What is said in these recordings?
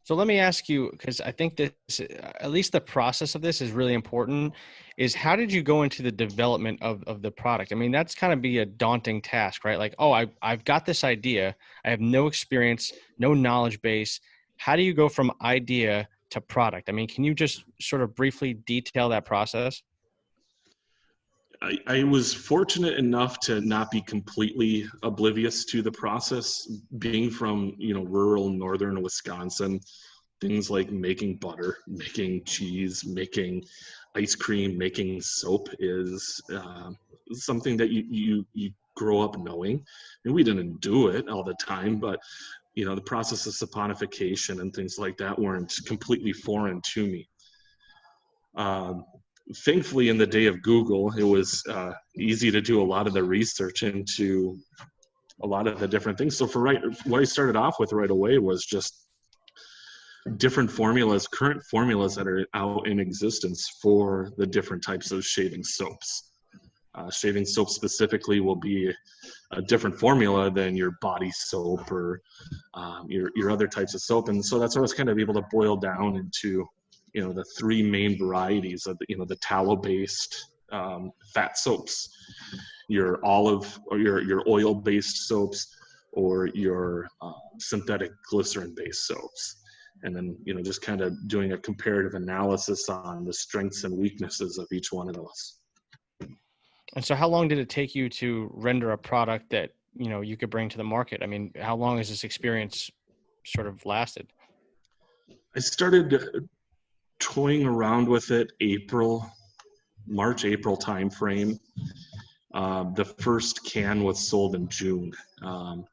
So let me ask you, because I think this, at least the process of this is really important, is how did you go into the development of the product? I mean, that's kind of be a daunting task, right? Like, oh, I've got this idea. I have no experience, no knowledge base. How do you go from idea to product? I mean, can you just sort of briefly detail that process? I was fortunate enough to not be completely oblivious to the process. Being from rural northern Wisconsin, things like making butter, making cheese, making ice cream, making soap is something that you grow up knowing. And we didn't do it all the time, but the process of saponification and things like that weren't completely foreign to me. Um, Thankfully, in the day of Google, it was easy to do a lot of the research into a lot of the different things. So what I started off with right away was just different formulas, current formulas that are out in existence for the different types of shaving soaps. Shaving soap specifically will be a different formula than your body soap or your other types of soap. And so that's what I was kind of able to boil down into the three main varieties of the tallow-based fat soaps, your olive or your oil-based soaps, or your synthetic glycerin-based soaps. And then just kind of doing a comparative analysis on the strengths and weaknesses of each one of those. And so how long did it take you to render a product that, you could bring to the market? I mean, how long has this experience sort of lasted? I started toying around with it March, April timeframe. The first can was sold in June. Wow.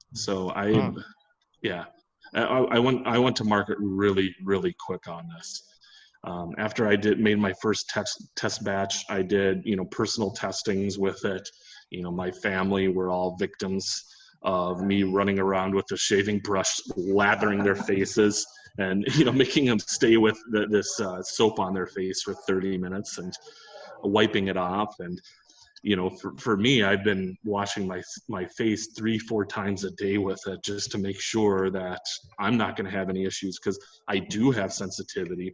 Yeah, I went to market really, really quick on this. After I made my first test batch, I did, personal testings with it. My family were all victims of me running around with a shaving brush, lathering their faces and, making them stay with this soap on their face for 30 minutes and wiping it off. And, for me, I've been washing my face 3-4 times a day with it just to make sure that I'm not going to have any issues, because I do have sensitivity.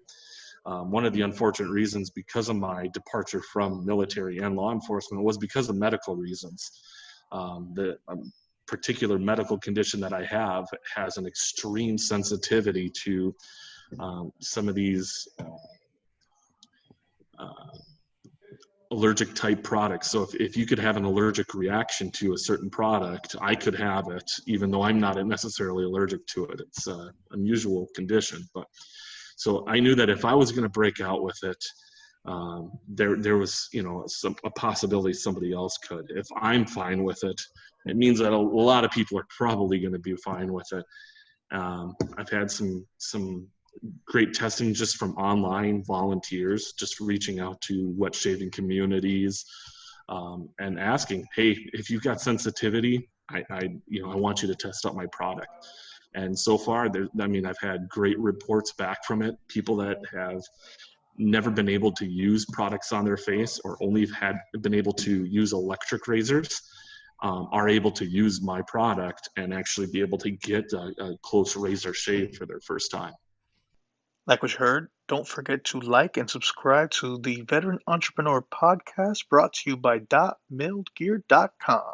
One of the unfortunate reasons because of my departure from military and law enforcement was because of medical reasons. The particular medical condition that I have has an extreme sensitivity to some of these allergic type products. So if you could have an allergic reaction to a certain product, I could have it, even though I'm not necessarily allergic to it. It's an unusual condition, but so I knew that if I was going to break out with it, there was a possibility somebody else could. If I'm fine with it, it means that a lot of people are probably going to be fine with it. I've had some great testing just from online volunteers, just reaching out to wet shaving communities and asking, hey, if you've got sensitivity, I want you to test out my product. And so far, I've had great reports back from it. People that have never been able to use products on their face or only been able to use electric razors are able to use my product and actually be able to get a close razor shave for their first time. Like what you heard, don't forget to like and subscribe to the Veteran Entrepreneur Podcast brought to you by DotMilGear.com.